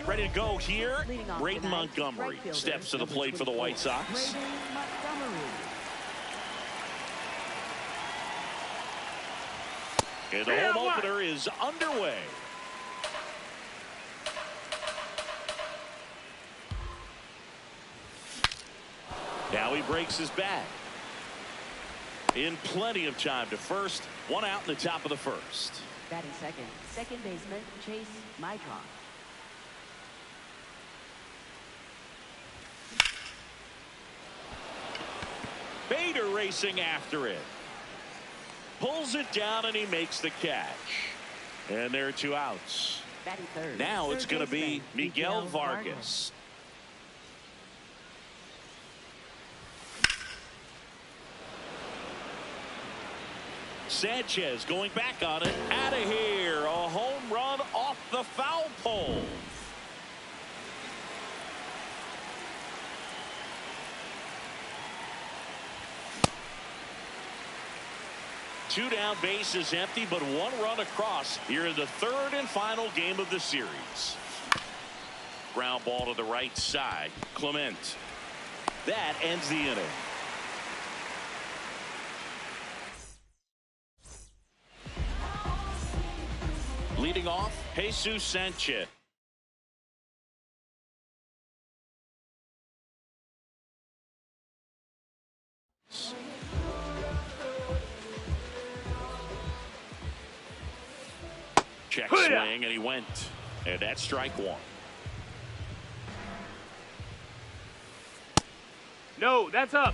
right, ready to go here. Braden Montgomery steps to the plate for the White Sox. And the home opener is underway. Now he breaks his bat. In plenty of time to first. One out in the top of the first. Batting second, second baseman Chase Mitron. Bader racing after it. Pulls it down and he makes the catch. And there are 2 outs. Batting third. Now it's going to be Miguel Vargas. Sanchez going back on it. Out of here. A home run off the foul pole. Two down, base is empty, but 1 run across here in the third and final game of the series. Ground ball to the right side. Clement. That ends the inning. Leading off, Jesus Sanchez. Check swing, and he went. And that's strike 1. No, that's up.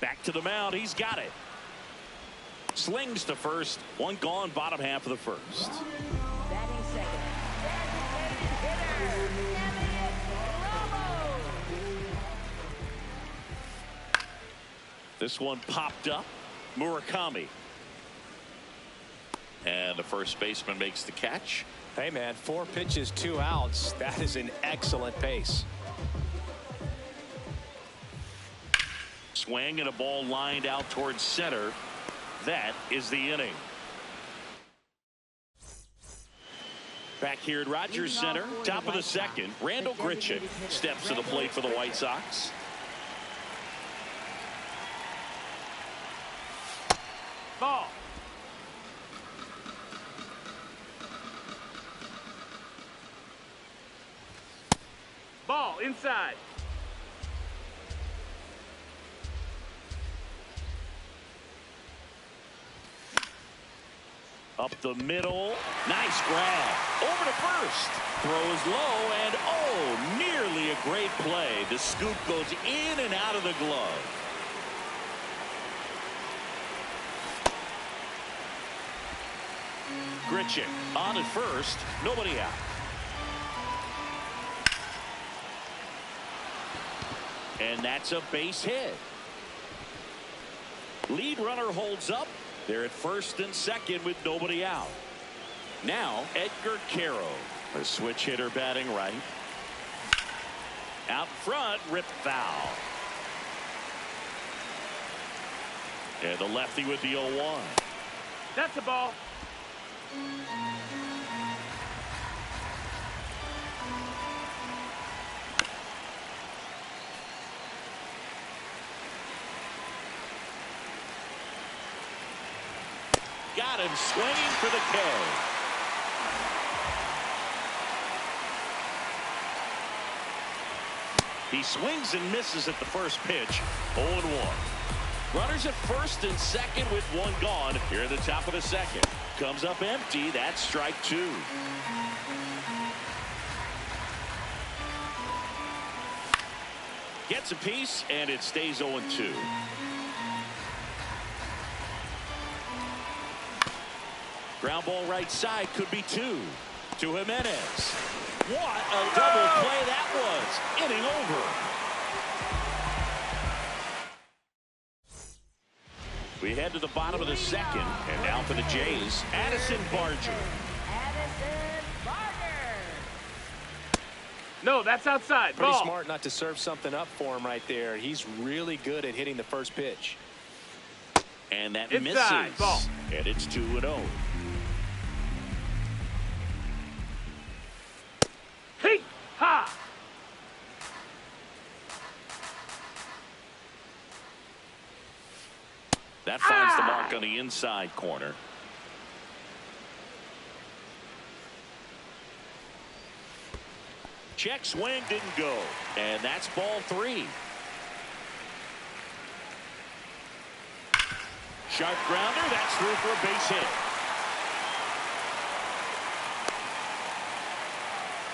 Back to the mound. He's got it. Slings to first. 1 gone, bottom half of the first. Batting second. Designated hitter, Elliot Lobo. This one popped up. Murakami. And the first baseman makes the catch. Hey, man, 4 pitches, 2 outs. That is an excellent pace. Swing and a ball lined out towards center. That is the inning. Back here at Rogers Center, top of the second, Randal Grichuk steps to the plate for the White Sox. Ball. Ball inside. Up the middle. Nice grab. Over to first. Throws low and oh, nearly a great play. The scoop goes in and out of the glove. Grichuk on at first. Nobody out. And that's a base hit. Lead runner holds up. They're at first and second with nobody out. Now Edgar Quero, a switch hitter batting right. Out front, ripped foul. And the lefty with the 0-1. That's a ball. Got him swinging for the K. He swings and misses at the first pitch. 0-1. Runners at first and second with 1 gone here at the top of the second. Comes up empty. That's strike 2. Gets a piece and it stays 0-2. Ground ball right side, could be 2 to Jimenez. What a double play that was. Inning over. We head to the bottom of the second, and now for the Jays, Addison Barger. Addison Barger. No, that's outside. Pretty Ball. smart not to serve something up for him right there. He's really good at hitting the first pitch. And that Inside. misses. Ball. And it's 2-0. work on the inside corner. Check swing didn't go, and that's ball 3. Sharp grounder, that's through for a base hit.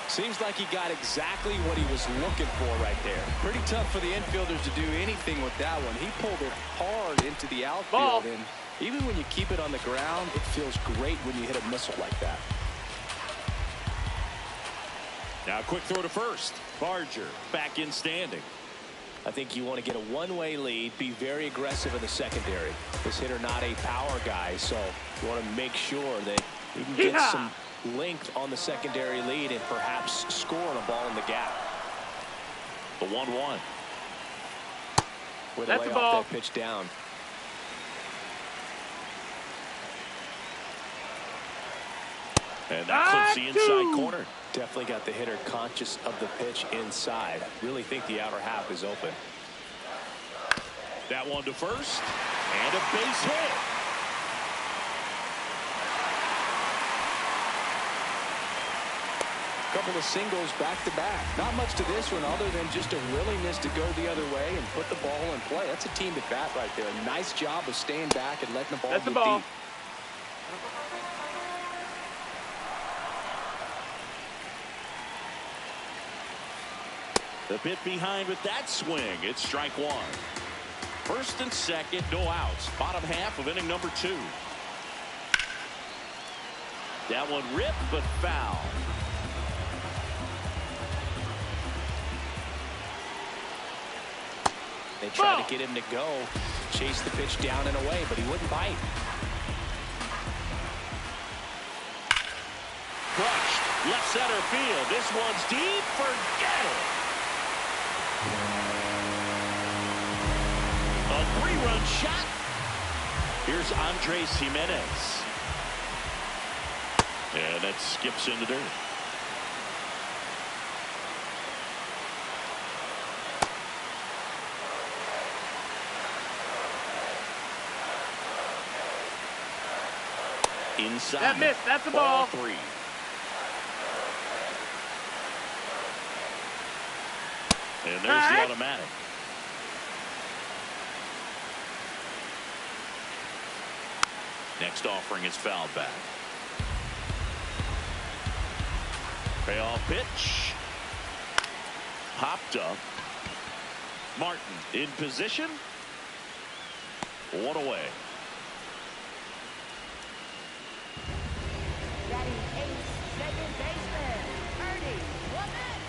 Seems like he got exactly what he was looking for right there. Pretty tough for the infielders to do anything with that one. He pulled it hard into the outfield, and even when you keep it on the ground, it feels great when you hit a missile like that. Now a quick throw to first. Barger back in standing. I think you want to get a one-way lead, be very aggressive in the secondary. This hitter not a power guy, so you want to make sure that you can get some length on the secondary lead and perhaps score on a ball in the gap. The 1-1. With a lay off that pitch down. And that clips the inside corner. Definitely got the hitter conscious of the pitch inside. Really think the outer half is open. That one to first. And a base hit. Couple of singles back to back. Not much to this one other than just a willingness to go the other way and put the ball in play. That's a team at bat right there. A nice job of staying back and letting the ball go deep. The bit behind with that swing. It's strike 1. First and second, no outs. Bottom half of inning number 2. That one ripped but foul. They tried to get him to go, chase the pitch down and away, but he wouldn't bite. Crushed. Left center field. This one's deep. Forget it. A 3-run shot. Here's Andres Gimenez. And that skips in the dirt. Inside. That missed. That's a ball. 3. And there's the automatic. Next offering is fouled back. Payoff pitch. Popped up. Martin in position. 1 away. Batting 8th, second baseman, Ernie Clement.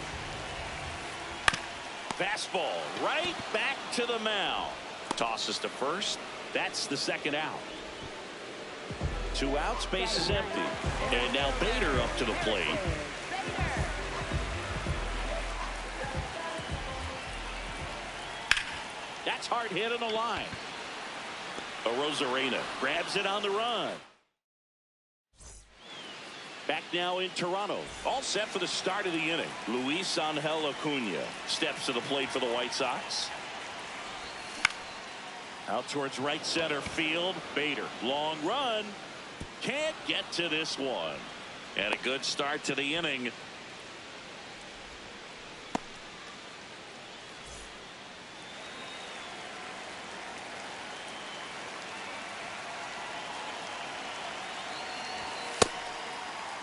Fastball right back to the mound. Tosses to first. That's the second out. 2 outs, base is empty. And now Bader up to the plate. That's hard hit on the line. Arozarena grabs it on the run. Back now in Toronto. All set for the start of the inning. Luis Angel Acuna steps to the plate for the White Sox. Out towards right center field. Bader. Long run. Can't get to this one. And a good start to the inning.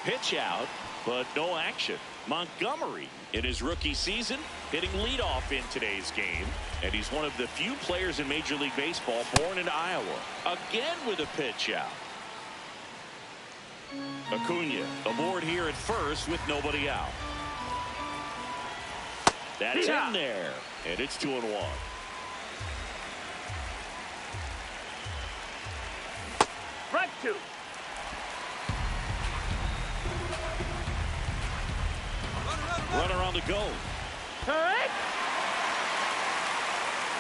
Pitch out, but no action. Montgomery in his rookie season hitting leadoff in today's game, and he's one of the few players in Major League Baseball born in Iowa. Again with a pitch out. Acuna aboard here at first with nobody out. That's in there, and it's 2-1. Strike 2. Runner on the go.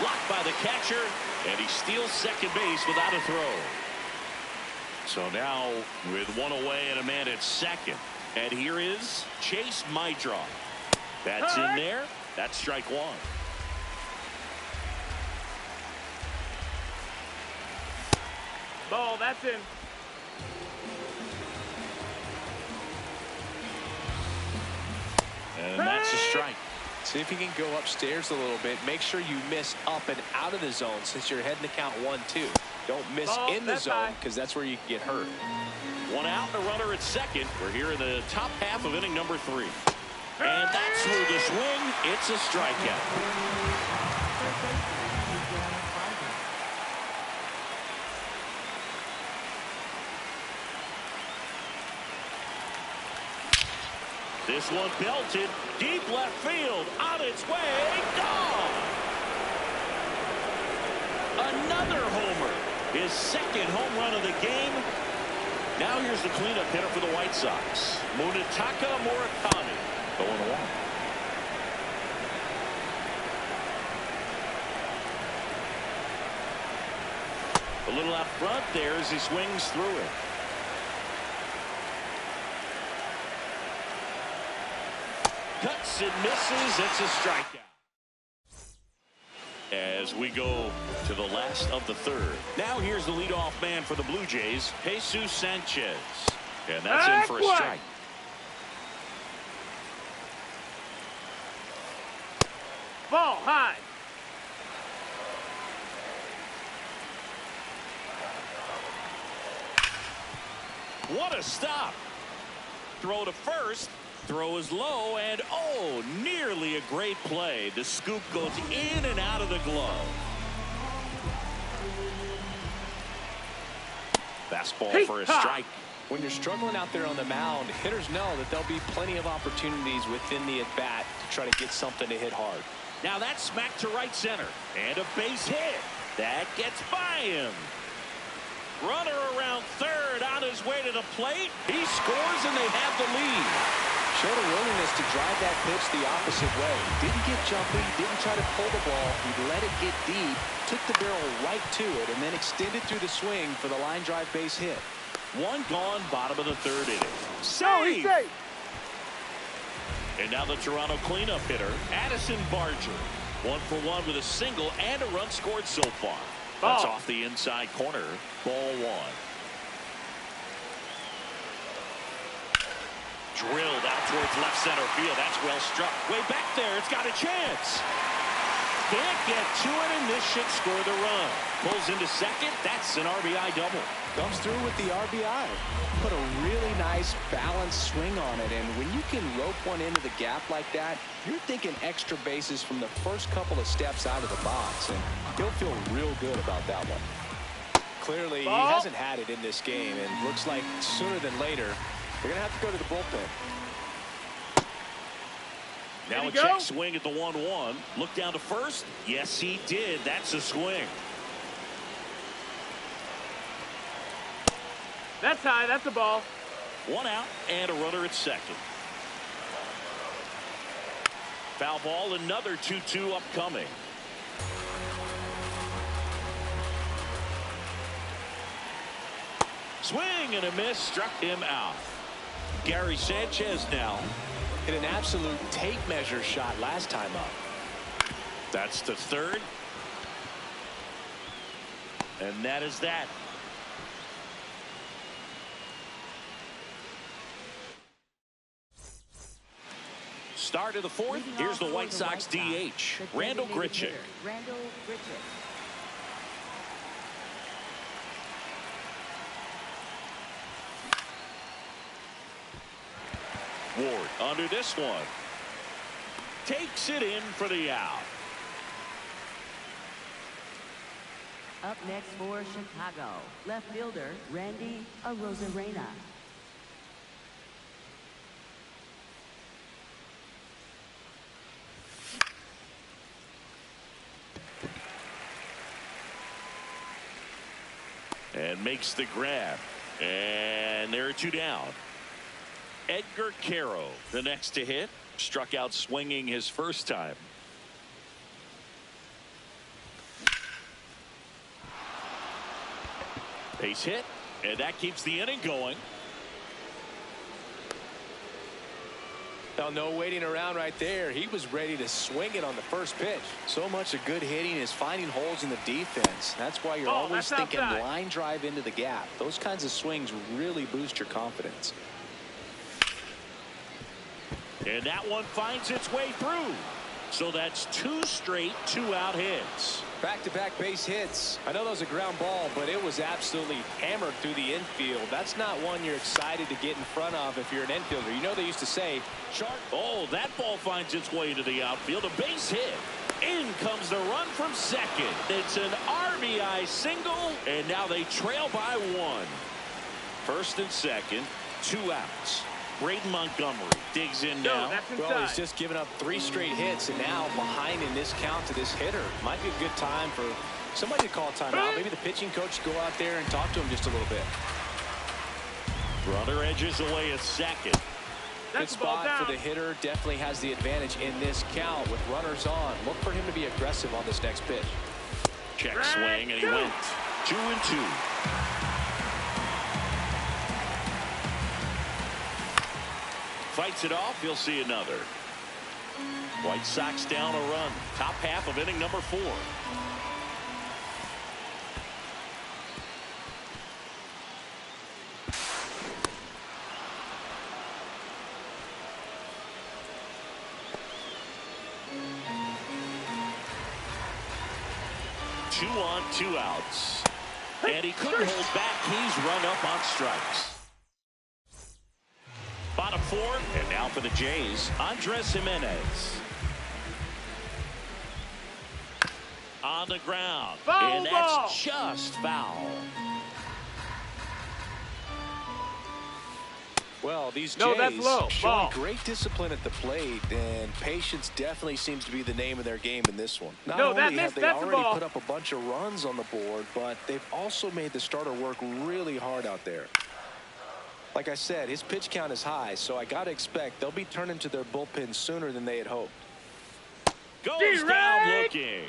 Blocked by the catcher, and he steals second base without a throw. So now with 1 away and a man at second. And here is Chase Maidron. That's in there. That's strike 1. Ball, that's in. And that's a strike. See if you can go upstairs a little bit. Make sure you miss up and out of the zone since you're heading to count 1-2. Don't miss Ball, in the that's zone high. because that's where you can get hurt. One out and a runner at second. We're here in the top half of inning number 3. And that's through the swing. It's a strikeout. This one belted deep left field, on its way, gone. Another homer, his second home run of the game. Now here's the cleanup hitter for the White Sox, Munetaka Murakami, 0-1. A little out front there as he swings through it. Cuts and misses. It's a strikeout. As we go to the last of the third. Now here's the leadoff man for the Blue Jays, Jesus Sanchez. And that's in for a strike. Ball, high. What a stop. Throw to first. Throw is low, and oh, nearly a great play. The scoop goes in and out of the glove. Fastball for a strike. When you're struggling out there on the mound, hitters know that there'll be plenty of opportunities within the at-bat to try to get something to hit hard. Now that's smacked to right center, and a base hit. That gets by him. Runner around third on his way to the plate. He scores, and they have the lead. Showed a willingness to drive that pitch the opposite way. Didn't get jumpy, didn't try to pull the ball. He let it get deep, took the barrel right to it, and then extended through the swing for the line drive base hit. One gone, bottom of the third inning. No, he's safe. And now the Toronto cleanup hitter, Addison Barger. 1 for 1 with a single and a run scored so far. That's off the inside corner. Ball 1. Drilled out towards left center field. That's well struck. Way back there. It's got a chance. Can't get to it, and this should score the run. Pulls into second. That's an RBI double. Comes through with the RBI. Put a really nice balanced swing on it, and when you can rope one into the gap like that, you're thinking extra bases from the first couple of steps out of the box, and he'll feel real good about that one. Clearly, he hasn't had it in this game, and looks like sooner than later, they're going to have to go to the bullpen. Now a check swing at the 1-1. Look down to first. Yes, he did. That's a swing. That's high. That's a ball. 1 out and a runner at second. Foul ball. Another 2-2 upcoming. Swing and a miss. Struck him out. Gary Sanchez now. Hit an absolute tape measure shot last time up. That's the third. And that is that. Start of the fourth. Here's the White Sox DH, Randal Grichuk. Randal Grichuk. Ward under this one. Takes it in for the out. Up next for Chicago, left fielder Randy Arozarena. And makes the grab. And there are 2 down. Edgar Caro, the next to hit, struck out swinging his first time. Base hit, and that keeps the inning going. Well, no waiting around right there. He was ready to swing it on the first pitch. So much of good hitting is finding holes in the defense. That's why you're always thinking line drive into the gap. Those kinds of swings really boost your confidence. And that one finds its way through. So that's 2 straight 2-out hits. Back-to-back base hits. I know that was a ground ball, but it was absolutely hammered through the infield. That's not one you're excited to get in front of if you're an infielder. You know they used to say, sharp. Oh, that ball finds its way into the outfield. A base hit. In comes the run from second. It's an RBI single, and now they trail by 1. First and second, 2 outs. Braden Montgomery digs in now. Well, he's just given up 3 straight hits, and now behind in this count to this hitter. Might be a good time for somebody to call a timeout. Maybe the pitching coach go out there and talk to him just a little bit. Runner edges away at second. Good spot for the hitter. Definitely has the advantage in this count with runners on. Look for him to be aggressive on this next pitch. Check swing, and he went 2-2. Fights it off. You'll see another. White Sox down a run. Top half of inning number 4. Two on, 2 outs. And he couldn't hold back. He's run up on strikes. Bottom 4, and now for the Jays, Andres Gimenez. On the ground. And that's just foul. Well, these Jays showing great discipline at the plate, and patience definitely seems to be the name of their game in this one. Not only have they already put up a bunch of runs on the board, but they've also made the starter work really hard out there. Like I said, his pitch count is high, so I got to expect they'll be turning to their bullpen sooner than they had hoped. Goes down looking.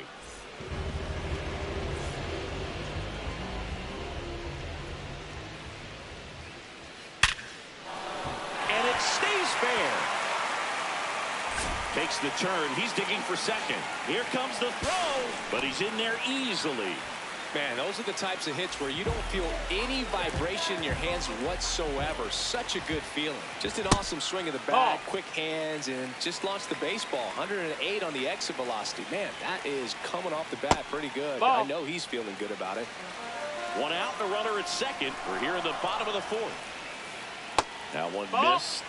And it stays fair. Takes the turn. He's digging for second. Here comes the throw, but he's in there easily. Man, those are the types of hits where you don't feel any vibration in your hands whatsoever. Such a good feeling. Just an awesome swing of the bat, quick hands, and just launched the baseball. 108 on the exit velocity. Man, that is coming off the bat pretty good. I know he's feeling good about it. 1 out, the runner at second. We're here in the bottom of the 4th. Now one missed.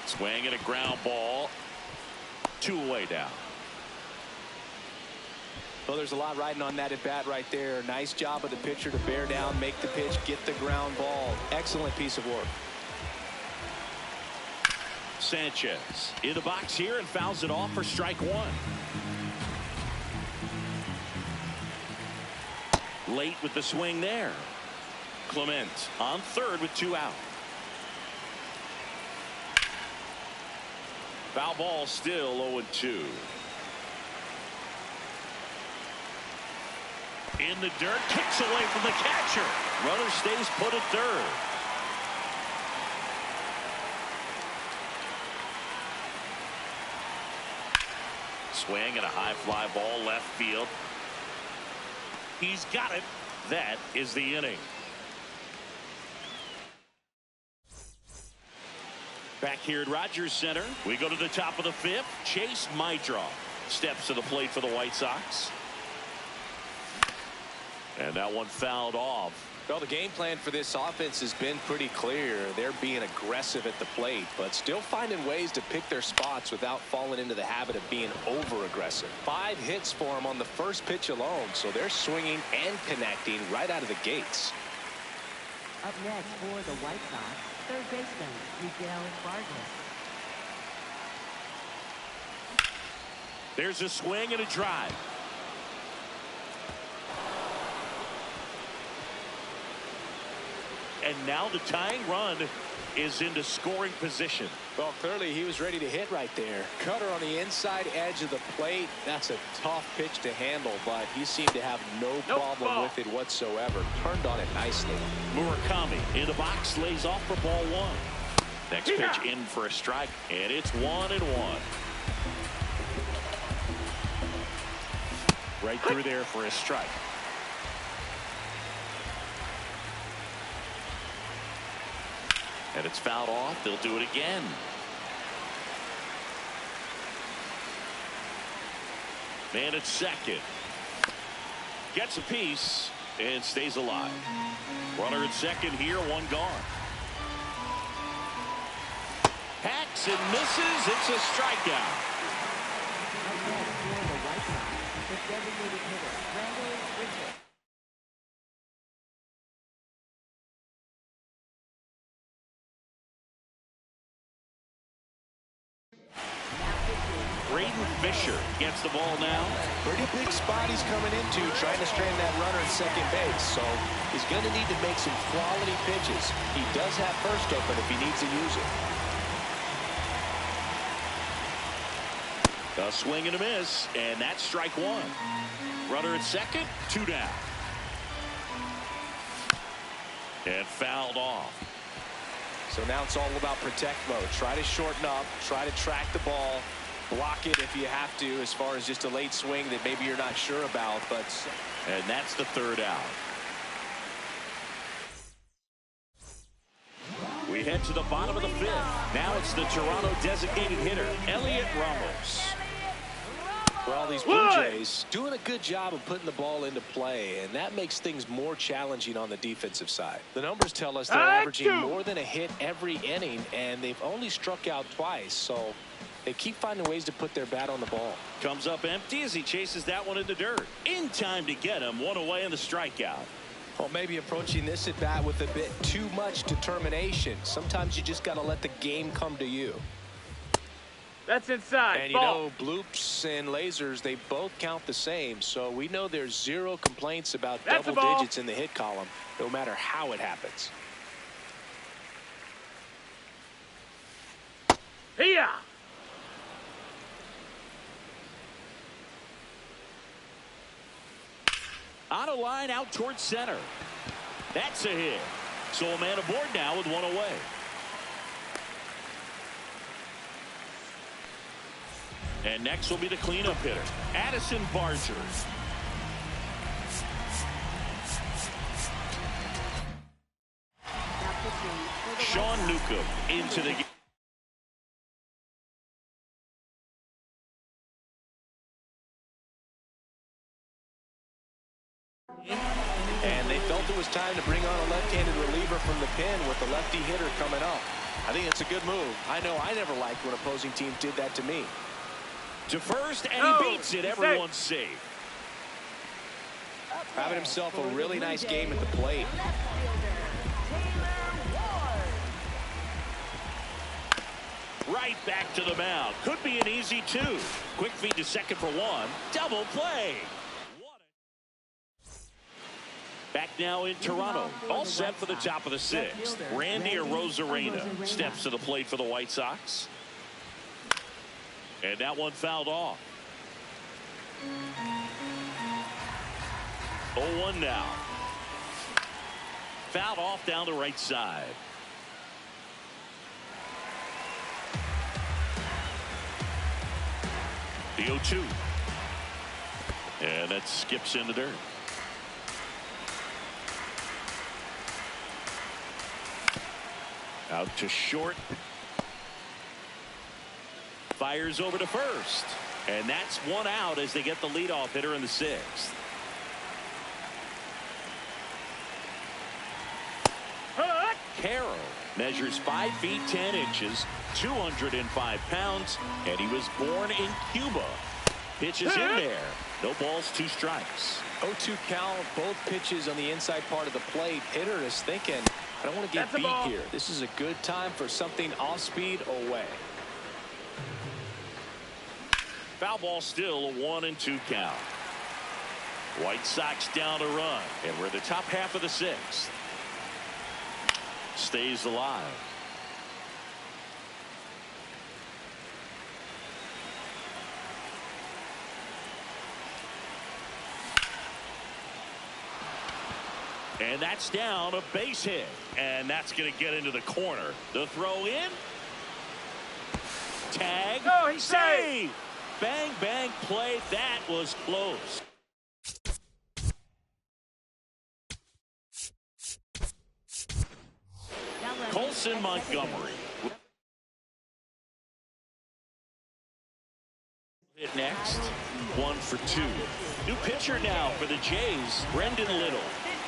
Swing and a ground ball. 2 away down. Well, there's a lot riding on that at bat right there. Nice job of the pitcher to bear down, make the pitch, get the ground ball. Excellent piece of work. Sanchez in the box here and fouls it off for strike 1. Late with the swing there. Clement on third with 2 out. Foul ball, still 0-2. In the dirt, kicks away from the catcher. Runner stays put at third. Swing and a high fly ball left field. He's got it. That is the inning. Back here at Rogers Center, we go to the top of the 5th. Chase Meidroff steps to the plate for the White Sox. And that one fouled off. Well, the game plan for this offense has been pretty clear. They're being aggressive at the plate, but still finding ways to pick their spots without falling into the habit of being over-aggressive. 5 hits for them on the first pitch alone, so they're swinging and connecting right out of the gates. Up next for the White Sox, third baseman, Miguel Vargas. There's a swing and a drive. and now the tying run is into scoring position. Well, clearly he was ready to hit right there. Cutter on the inside edge of the plate. That's a tough pitch to handle, but he seemed to have no problem with it whatsoever. Turned on it nicely. Murakami in the box, lays off for ball one. Next pitch in for a strike, and it's 1-1. Right through there for a strike. And it's fouled off. They'll do it again. Man at second. Gets a piece and stays alive. Runner at second here, one gone. Hacks and misses. It's a strikeout. Up next for the White Sox, the designated hitter, Randall Grichuk. Braden Fisher gets the ball now. Pretty big spot he's coming into, trying to strand that runner at second base. So he's going to need to make some quality pitches. He does have first open if he needs to use it. A swing and a miss, and that's strike one. Runner at second, 2 down. And fouled off. So now it's all about protect mode. Try to shorten up, try to track the ball, block it if you have to, as far as just a late swing that maybe you're not sure about. But and that's the 3rd out. We head to the bottom of the 5th. Now it's the Toronto designated hitter, Elliot Ramos. Well, these Blue Jays doing a good job of putting the ball into play, and that makes things more challenging on the defensive side. The numbers tell us they're averaging more than a hit every inning, and they've only struck out twice, so they keep finding ways to put their bat on the ball. Comes up empty as he chases that one in the dirt. In time to get him, 1 away in the strikeout. Well, maybe approaching this at bat with a bit too much determination. Sometimes you just got to let the game come to you. That's inside. And you know, bloops and lasers, they both count the same. So we know there's 0 complaints about double digits in the hit column, no matter how it happens. Here. On a line out towards center. That's a hit. So a man aboard now with 1 away. And next will be the cleanup hitter, Addison Barger. Sean Newcomb into the game. And they felt it was time to bring on a left-handed reliever from the pen with the lefty hitter coming up. I think it's a good move. I know I never liked when opposing teams did that to me. To first, and he beats it. Everyone's safe. Having himself a really nice game at the plate. Right back to the mound. Could be an easy 2. Quick feed to second for 1. Double play. Back now in Toronto. All set for the top of the 6th. Randy Arozarena steps to the plate for the White Sox. And that one fouled off. 0-1 now. Fouled off down the right side. The 0-2. And that skips into dirt. Out to short. Fires over to first. And that's 1 out as they get the leadoff hitter in the 6th. Carroll measures 5 feet 10 inches, 205 pounds, and he was born in Cuba. Pitches in there. No balls, 2 strikes. 0-2 count, both pitches on the inside part of the plate. Hitter is thinking, I don't want to get beat here. This is a good time for something off speed away. Foul ball still, a 1-2 count. White Sox down a run, and we're in the top half of the 6th. stays alive. And that's down, a base hit. And that's going to get into the corner. The throw in. Tag. Oh, he's save. Bang, bang play. That was close. Colson Montgomery. Hit next. 1 for 2. New pitcher now for the Jays, Brendan Little.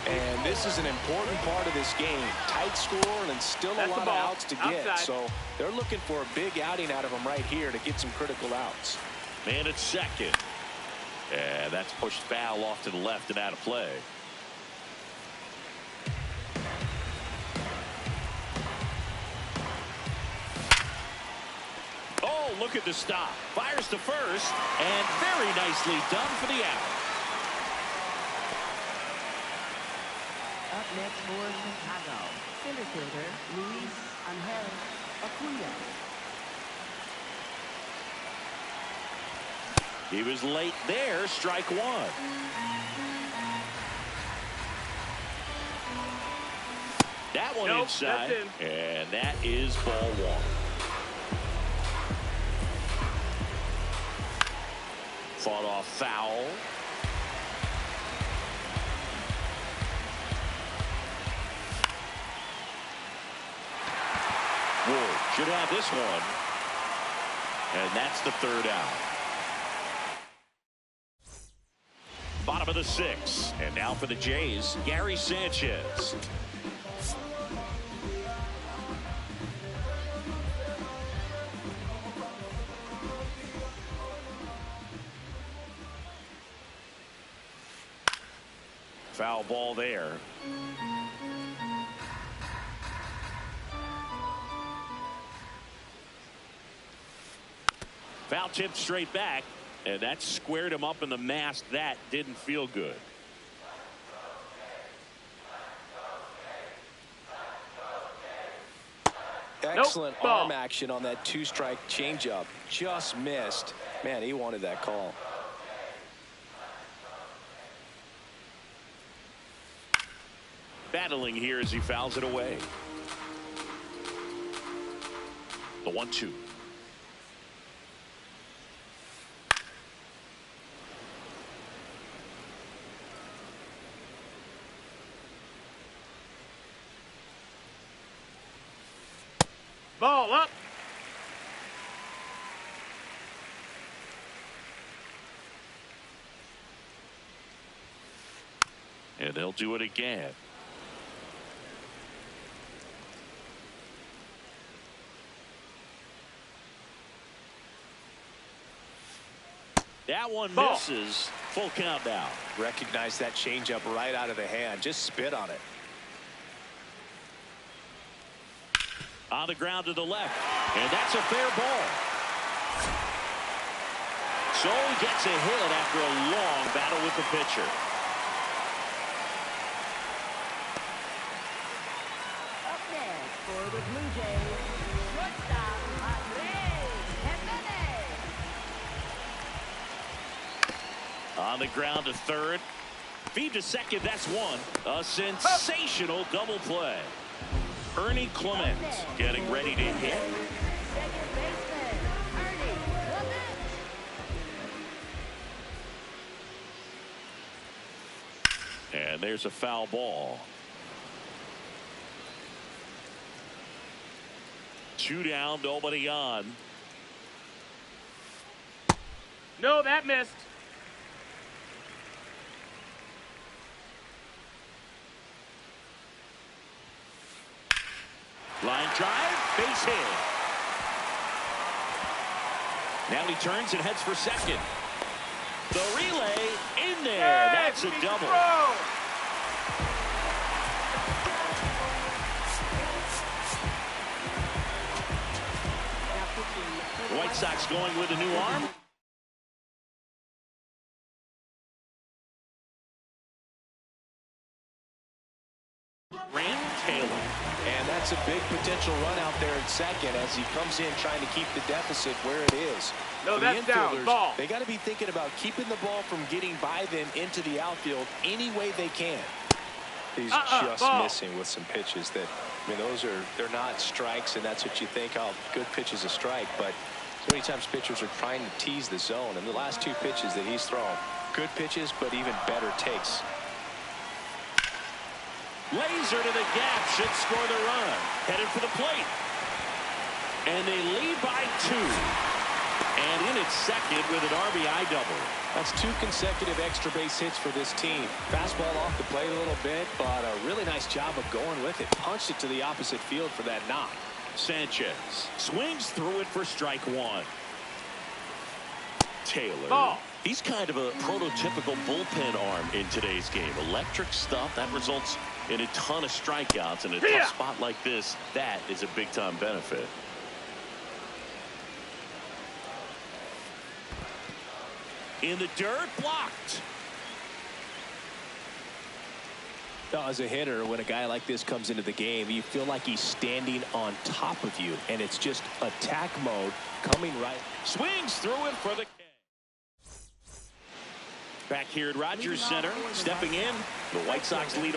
And this is an important part of this game. Tight score and still a lot of outs to get. Outside. So they're looking for a big outing out of him right here to get some critical outs. Man at second. And that's pushed foul off to the left and out of play. Oh, look at the stop. Fires to first. And very nicely done for the out. Up next for Chicago, center fielder Luis Angel Acuna. He was late there. Strike 1. That one inside. That's in. And that is ball 1. Fought off foul. Ward should have this one. And that's the 3rd out. Bottom of the 6th. And now for the Jays, Gary Sanchez. Foul ball there. Foul tip straight back, and that squared him up in the mask. That didn't feel good. Excellent arm action on that 2-strike changeup. Just missed. Man, he wanted that call. Battling here as he fouls it away. The 1-2. Ball up. And they'll do it again. That one misses. Full count now. Recognize that changeup right out of the hand. Just spit on it. On the ground to the left. And that's a fair ball. So he gets a hit after a long battle with the pitcher. Up next for the Blue Jays, shortstop Andrés Giménez. On the ground to 3rd. Feed to 2nd. That's 1. A sensational double play. Ernie Clement getting ready to hit. Second baseman Ernie Clement. And there's a foul ball. 2 down, nobody on. No, that missed. Line drive, base hit. Now he turns and heads for 2nd. The relay in there. That's a double. The White Sox going with a new arm. Grant Taylor. And that's a big potential run out there in second as he comes in trying to keep the deficit where it is. No, For that's the down. infielders, Ball. they got to be thinking about keeping the ball from getting by them into the outfield any way they can. He's just ball. missing with some pitches that, I mean, they're not strikes, and that's what you think, oh, good pitch is a strike, but so many times pitchers are trying to tease the zone, and the last two pitches that he's thrown, good pitches, but even better takes. Laser to the gap, should score the run. Headed for the plate. And they lead by 2. And in at second with an RBI double. That's 2 consecutive extra base hits for this team. Fastball off the plate a little bit, but a really nice job of going with it. Punched it to the opposite field for that knock. Sanchez swings through it for strike 1. Taylor. Ball. He's kind of a prototypical bullpen arm in today's game. Electric stuff that results in a ton of strikeouts in a tough spot like this. That is a big-time benefit. In the dirt, blocked. As a hitter, when a guy like this comes into the game, you feel like he's standing on top of you, and it's just attack mode coming right. Swings through it for the K. Back here at Rogers Center, stepping in, the White Sox lead.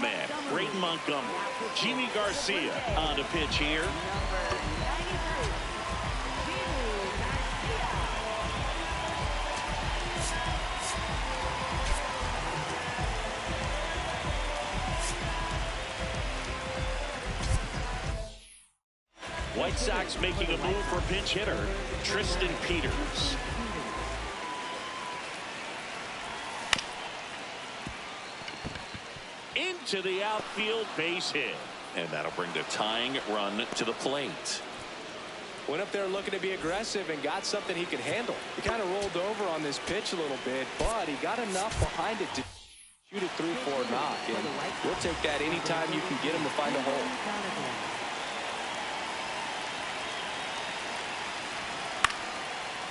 Man, Braden Montgomery, Jimmy Garcia on the pitch here. White Sox making a move for pinch hitter Tristan Peters. Into the outfield, base hit. And that'll bring the tying run to the plate. Went up there looking to be aggressive and got something he could handle. He kind of rolled over on this pitch a little bit, but he got enough behind it to shoot it through for a knock. And we'll take that anytime you can get him to find a hole.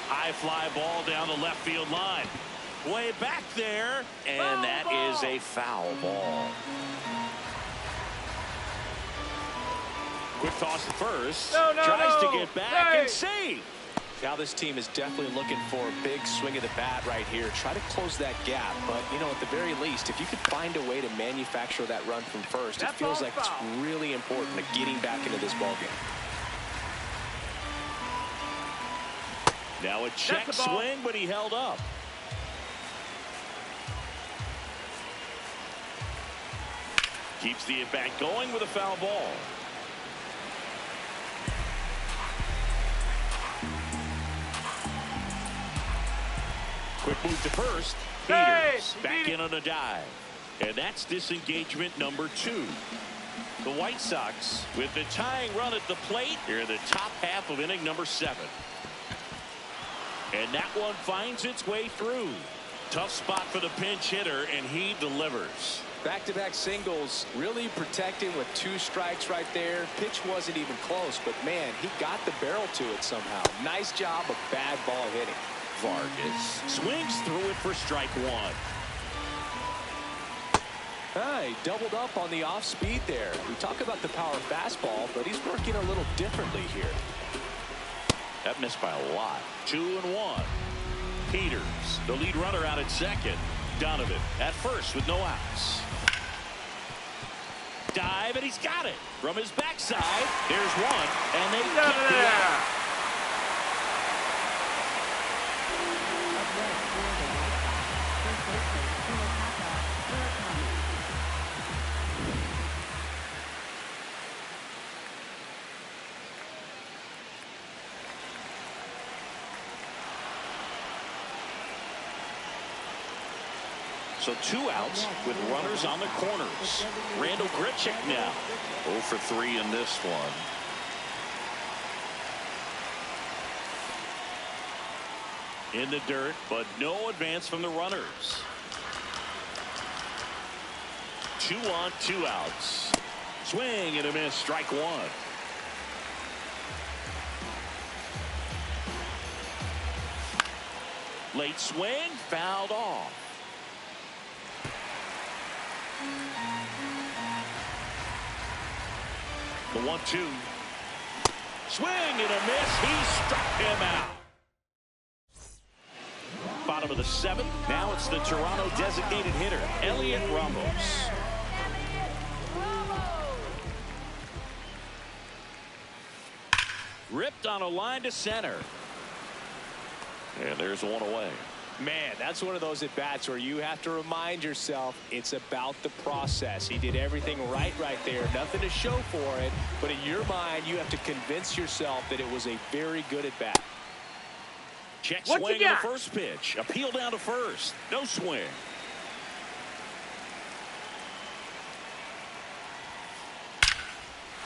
High fly ball down the left field line. Way back there, and that is a foul ball. Quick toss to first. Tries to get back and save. Now this team is definitely looking for a big swing of the bat right here. Try to close that gap, but you know, at the very least, if you could find a way to manufacture that run from first, it feels like it's really important to getting back into this ballgame. Now a check swing, but he held up. Keeps the at-bat going with a foul ball. Quick move to first. Peters back in on a dive. And that's disengagement number 2. The White Sox with the tying run at the plate here in the top half of inning number 7. And that one finds its way through. Tough spot for the pinch hitter, and he delivers. Back-to-back singles, really protecting with 2 strikes right there. Pitch wasn't even close, but man, he got the barrel to it somehow. Nice job of bad ball hitting. Vargas swings through it for strike 1. He doubled up on the off speed there. We talk about the power fastball, but he's working a little differently here. That missed by a lot. 2-1. Peters, the lead runner, out at second. Donovan at first with no outs. Dive, and he's got it from his backside. There's one, and they get the out. So 2 outs with runners on the corners. Randall Grichuk now 0 for 3 in this one. In the dirt, but no advance from the runners. 2 on, 2 outs. Swing and a miss. Strike one. Late swing, fouled off. The 1-2. Swing and a miss. He struck him out. Bottom of the seventh. Now it's the Toronto designated hitter, Elliot Ramos. Ripped on a line to center. And there's one away. Man, that's one of those at-bats where you have to remind yourself it's about the process. He did everything right there. Nothing to show for it. But in your mind, you have to convince yourself that it was a very good at-bat. Check swing on the first pitch. Appeal down to first. No swing.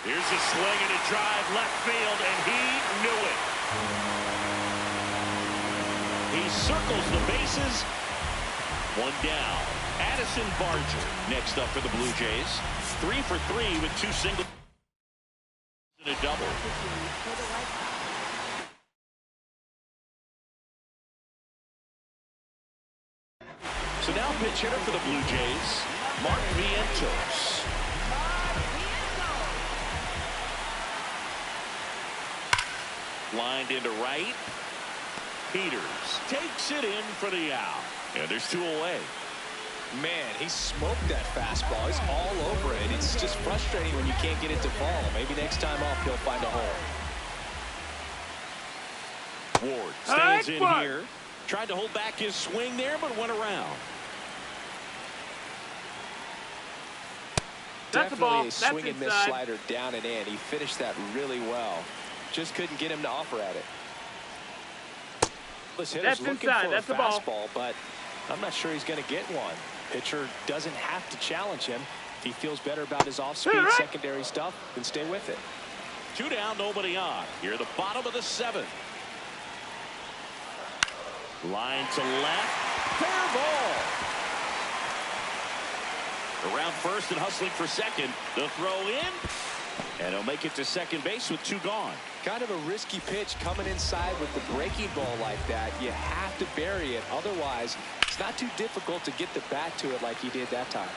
Here's a swing and a drive left field, and he knew it. He circles the bases. One down. Addison Barger next up for the Blue Jays. 3 for 3 with 2 singles and a double. So now pitch hitter for the Blue Jays, Mark Vientos. Lined into right. Peters takes it in for the out. And there's 2 away. Man, he smoked that fastball. He's all over it. It's just frustrating when you can't get it to fall. Maybe next time off he'll find a hole. Ward stands in here. Tried to hold back his swing there, but went around. That's a ball. Definitely a swing and miss slider down and in. He finished that really well. Just couldn't get him to offer at it. This hitter's looking for a fastball, but I'm not sure he's going to get one. Pitcher doesn't have to challenge him. If he feels better about his off-speed secondary stuff, then stay with it. 2 down, nobody on. Here at the bottom of the 7th. Line to left. Fair ball. Around first and hustling for second. The throw in. And he'll make it to second base with 2 gone. Kind of a risky pitch coming inside with the breaking ball like that. You have to bury it. Otherwise, it's not too difficult to get the bat to it like he did that time.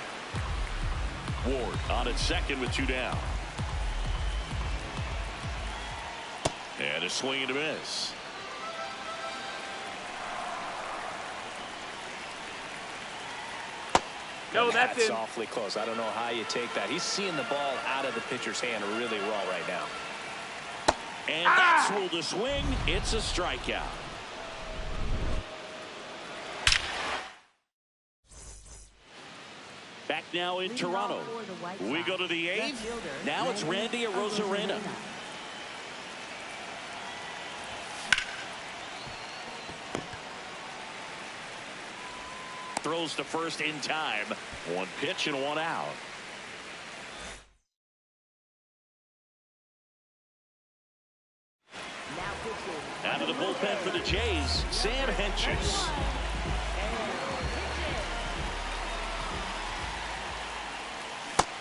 Ward on at second with 2 down. And a swing and a miss. No, that's awfully close. I don't know how you take that. He's seeing the ball out of the pitcher's hand really well right now. And that's ruled a swing. It's a strikeout. Back now in Toronto. We go to the 8th. Now it's Randy Arozarena. Throws to first in time. 1 pitch and 1 out. Out of the bullpen for the Jays, Sam Hentges.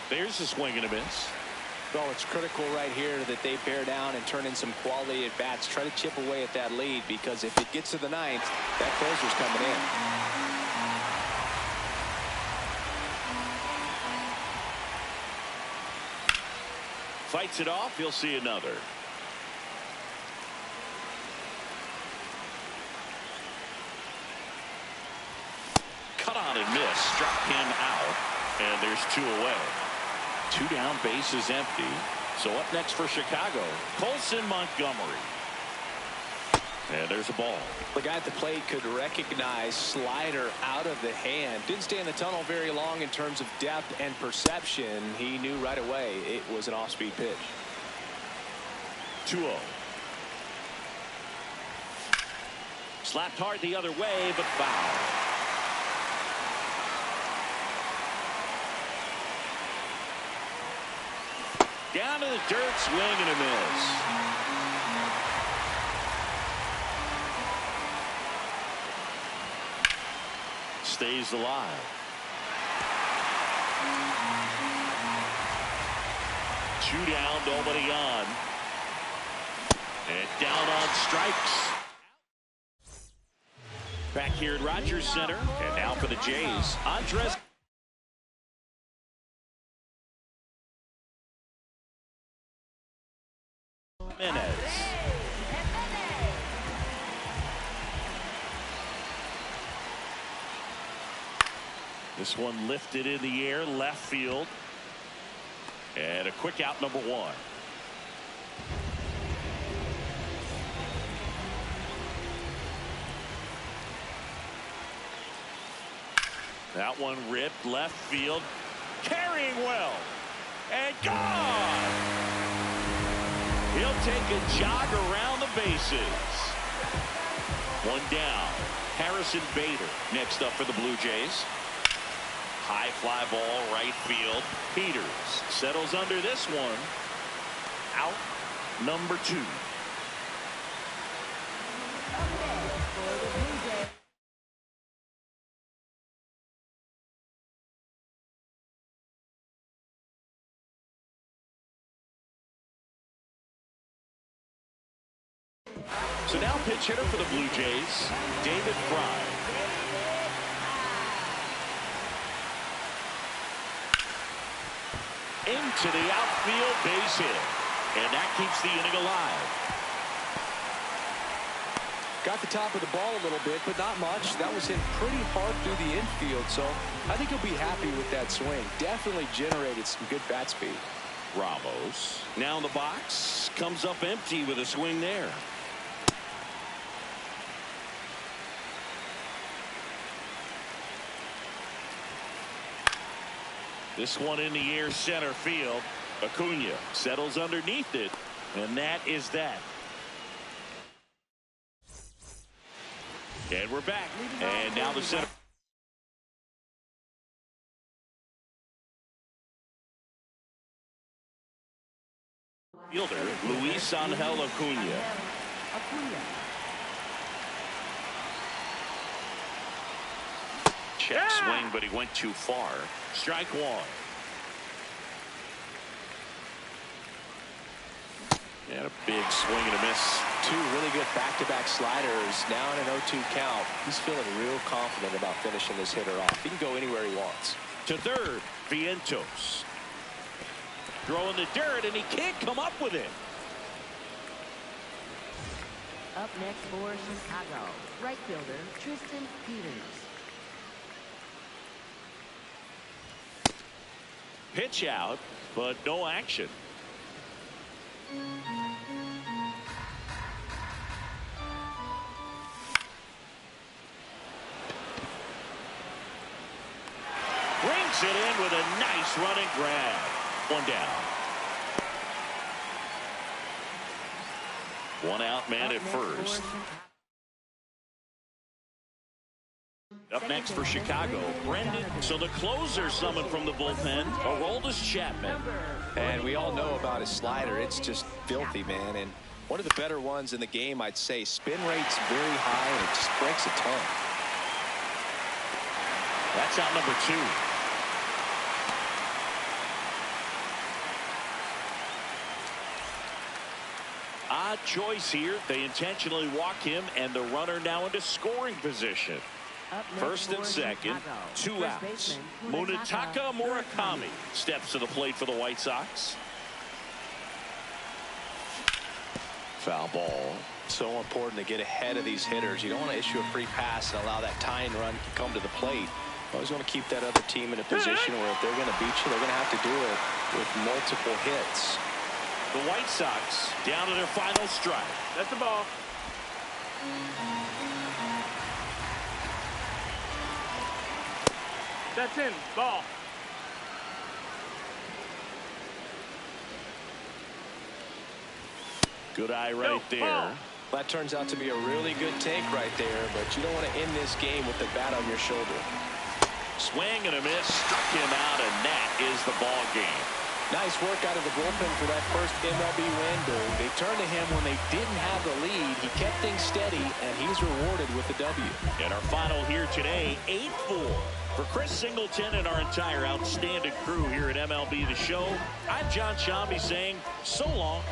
There's a swing and a miss. Well, it's critical right here that they bear down and turn in some quality at bats. Try to chip away at that lead, because if it gets to the 9th, that closer's coming in. Fights it off. He'll see another. Cut on and miss. Struck him out. And there's 2 away. 2 down, base is empty. So up next for Chicago, Colson Montgomery. And there's a ball. The guy at the plate could recognize slider out of the hand. Didn't stay in the tunnel very long in terms of depth and perception. He knew right away it was an off-speed pitch. 2-0. Slapped hard the other way, but foul. Down to the dirt, swing and a miss. Stays alive. 2 down, nobody on. And down on strikes. Back here at Rogers Center. And now for the Jays, Andres Jimenez. This one lifted in the air, left field. And a quick out, number 1. That one ripped left field. Carrying well. And gone. He'll take a jog around the bases. 1 down. Harrison Bader next up for the Blue Jays. High fly ball, right field. Peters settles under this one. Out, number 2. So now pitch hitter for the Blue Jays, David Fry. Into the outfield, base hit. And that keeps the inning alive. Got the top of the ball a little bit, but not much. That was hit pretty hard through the infield, so I think he'll be happy with that swing. Definitely generated some good bat speed. Ramos now in the box, comes up empty with a swing there. This one in the air, center field. Acuna settles underneath it, and that is that. And we're back. And now the center fielder, Luis Angel Acuna. Check swing, but he went too far. Strike 1. And a big swing and a miss. 2 really good back-to-back sliders. Now in an 0-2 count. He's feeling real confident about finishing this hitter off. He can go anywhere he wants. To third, Vientos. Throwing the dirt, and he can't come up with it. Up next for Chicago, right fielder Tristan Peters. Pitch out, but no action. Brings it in with a nice running grab. 1 down. 1 out, man at first. Up next for Chicago, Brendan. So the closer summoned from the bullpen, Aroldis Chapman. And we all know about his slider. It's just filthy, man. And one of the better ones in the game, I'd say. Spin rate's very high, and it just breaks a ton. That's out number 2. Odd choice here. They intentionally walk him, and the runner now into scoring position. First and second, 2 outs. Munetaka Murakami steps to the plate for the White Sox. Foul ball. So important to get ahead of these hitters. You don't want to issue a free pass and allow that tying run to come to the plate. You always want to keep that other team in a position where if they're going to beat you, they're going to have to do it with multiple hits. The White Sox down to their final strike. That's the ball. That's in. Ball. Good eye right there. That turns out to be a really good take right there, but you don't want to end this game with the bat on your shoulder. Swing and a miss, struck him out, and that is the ball game. Nice work out of the bullpen for that first MLB win, Boog. They turned to him when they didn't have the lead. He kept things steady, and he's rewarded with the W. And our final here today, 8-4. For Chris Singleton and our entire outstanding crew here at MLB The Show, I'm John Shambi saying so long.